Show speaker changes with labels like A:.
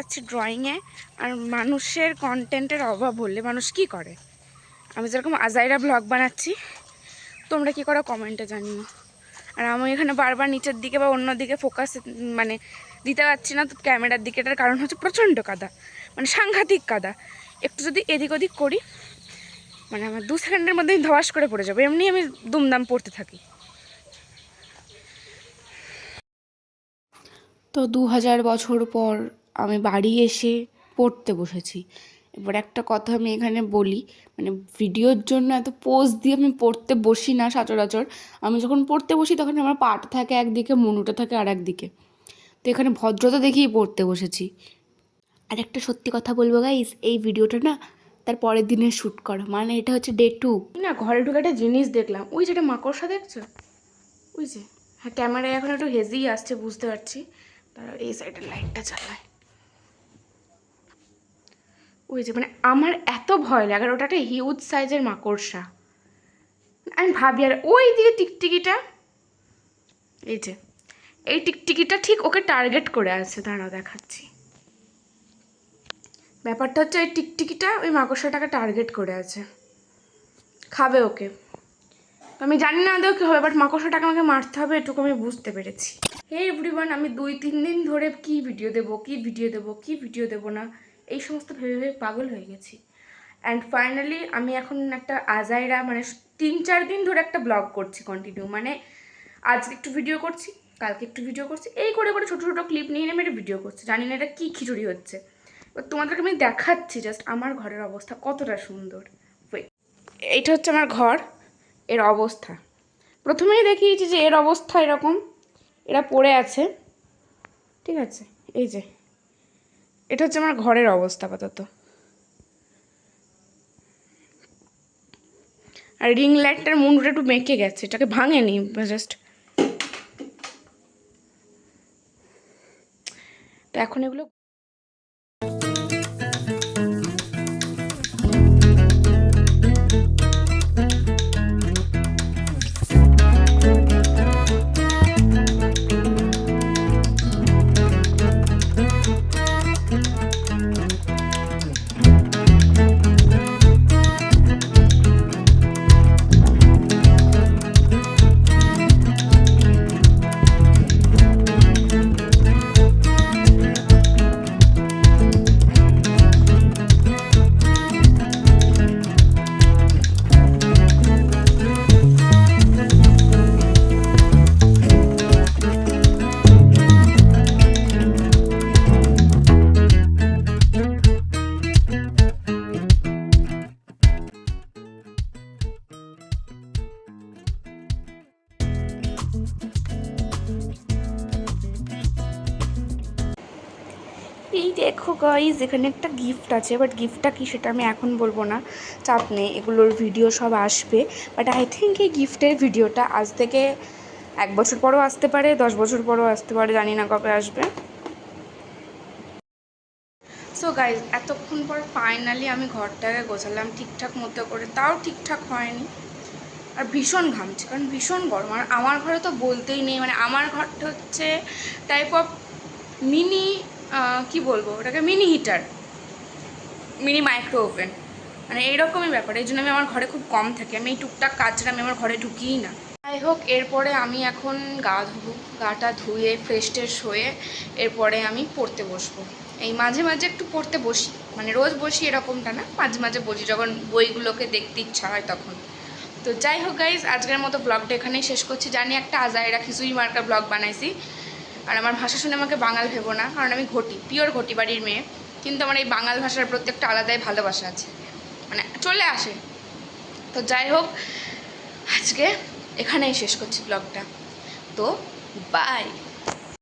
A: যাচ্ছি ড্রয়িংয়ে। আর মানুষের কন্টেন্টের অভাব হলে মানুষ কি করে? আমি যেরকম আজাইরা ব্লগ বানাচ্ছি, তোমরা কি করো কমেন্টে জানিও। আর আমি এখানে বারবার নিচের দিকে বা অন্য দিকে ফোকাস মানে দিতে পারছি না তো ক্যামেরার দিকে। এটার কারণ হচ্ছে প্রচণ্ড কাদা, মানে সাংঘাতিক কাদা। একটু যদি এদিক ওদিক করি, মানে আমার 2 সেকেন্ডের মধ্যে ধবাস করে পড়ে যাবো। এমনি আমি দুমদাম পড়তে থাকি। তো 2000 বছর পর আমি বাড়ি এসে পড়তে বসেছি। এবার একটা কথা আমি এখানে বলি, মানে ভিডিওর জন্য এত পোজ দিয়ে আমি পড়তে বসি না সচরাচর। আমি যখন পড়তে বসি তখন আমার পাটা থাকে একদিকে, মনুটা থাকে আর একদিকে। তো এখানে ভদ্রতা দেখেই পড়তে বসেছি। আর একটা সত্যি কথা বলবো গাইস, এই ভিডিওটা না তার পরের দিনে শ্যুট করা, মানে এটা হচ্ছে ডে 2 না। ঘরে ঢুকে একটা জিনিস দেখলাম, ওই যেটা মাকড়সা দেখছো, ওই যে। হ্যাঁ, ক্যামেরায় এখন একটু হেজিই আসছে বুঝতে পারছি। তারা এই সাইডের লাইটটা চালায়, ওই যে। মানে আমার এত ভয় লাগে, ওটা একটা হিউজ সাইজের মাকড়সা। আমি ভাবি, আর ওই দিকে টিকটিকিটা, এই যে এই টিকটিকিটা ঠিক ওকে টার্গেট করে আছে। দাঁড়াও দেখাচ্ছি। ব্যাপারটা হচ্ছে এই টিকটিকিটা ওই মাকড়সাটাকে টার্গেট করে আছে, খাবে ওকে। তো আমি জানি না আদৌ কী হবে, বাট মাকড়সাটাকে আমাকে মারতে হবে, এটুকু আমি বুঝতে পেরেছি। হে এভরিওয়ান, আমি 2-3 দিন ধরে কি ভিডিও দেবো না এই সমস্ত ভেবে ভেবে পাগল হয়ে গেছি। অ্যান্ড ফাইনালি আমি এখন একটা আজাইরা, মানে 3-4 দিন ধরে একটা ব্লগ করছি কন্টিনিউ। মানে আজকে একটু ভিডিও করছি, কালকে একটু ভিডিও করছি, এই করে করে ছোটো ছোটো ক্লিপ নিয়ে আমি একটা ভিডিও করছি। জানি না এটা কী খিচুড়ি হচ্ছে, এবার তোমাদেরকে আমি দেখাচ্ছি জাস্ট আমার ঘরের অবস্থা কতটা সুন্দর। এইটা হচ্ছে আমার ঘর, এর অবস্থা। প্রথমেই দেখিয়েছি যে এর অবস্থা এরকম, এরা পড়ে আছে, ঠিক আছে। এই যে এটা হচ্ছে আমার ঘরের অবস্থা আপাতত। আর রিং লাইটটার মুন্ডুটা একটু বেঁকে গেছে, এটাকে ভাঙেনি, জাস্ট। তো এখন এগুলো এই দেখো গাইজ, এখানে একটা গিফট আছে, বাট গিফটটা কি সেটা আমি এখন বলবো না, চাপ নেই, এগুলোর ভিডিও সব আসবে। বাট আই থিঙ্ক এই গিফটের ভিডিওটা আজ থেকে 1 বছর পরও আসতে পারে, 10 বছর পরও আসতে পারে, জানি না কবে আসবে। সো গাইজ, এতক্ষণ পর ফাইনালি আমি ঘরটাকে গোছালাম ঠিকঠাক মতো করে, তাও ঠিকঠাক হয়নি। আর ভীষণ ঘামছে, কারণ ভীষণ গরম। আর আমার ঘরে তো বলতেই নেই, মানে আমার ঘরটা হচ্ছে টাইপ অফ মিনি, কি বলবো ওটাকে, mini heater, mini micro oven, মানে এইরকমই ব্যাপার। এই জন্য আমি আমার ঘরে খুব কম থাকি, আমি এই টুকটাক কাজটা আমি আমার ঘরে ঢুকিই না। যাই হোক, এরপরে আমি এখন গা ধোবো, গাটা ধুয়ে ফ্রেশ ট্রেশ হয়ে এরপরে আমি পড়তে বসবো। এই মাঝে মাঝে একটু পড়তে বসি, মানে রোজ বসি এরকমটা না, মাঝে মাঝে বসি যখন বইগুলোকে দেখতে ইচ্ছা হয় তখন। তো যাই হোক গাইজ, আজকের মতো ব্লগটা এখানেই শেষ করছি। জানি একটা আজাইরা খিচুড়ি মার্কা ব্লগ বানাইছি, আর আমার ভাষা শুনে আমাকে বাঙাল ভেবো না, কারণ আমি ঘটি, পিওর ঘটি বাড়ির মেয়ে। কিন্তু আমার এই বাঙাল ভাষার প্রত্যেকটা আলাদাই ভালোবাসা আছে, মানে চলে আসে। তো যাই হোক, আজকে এখানেই শেষ করছি ব্লগটা। তো বাই।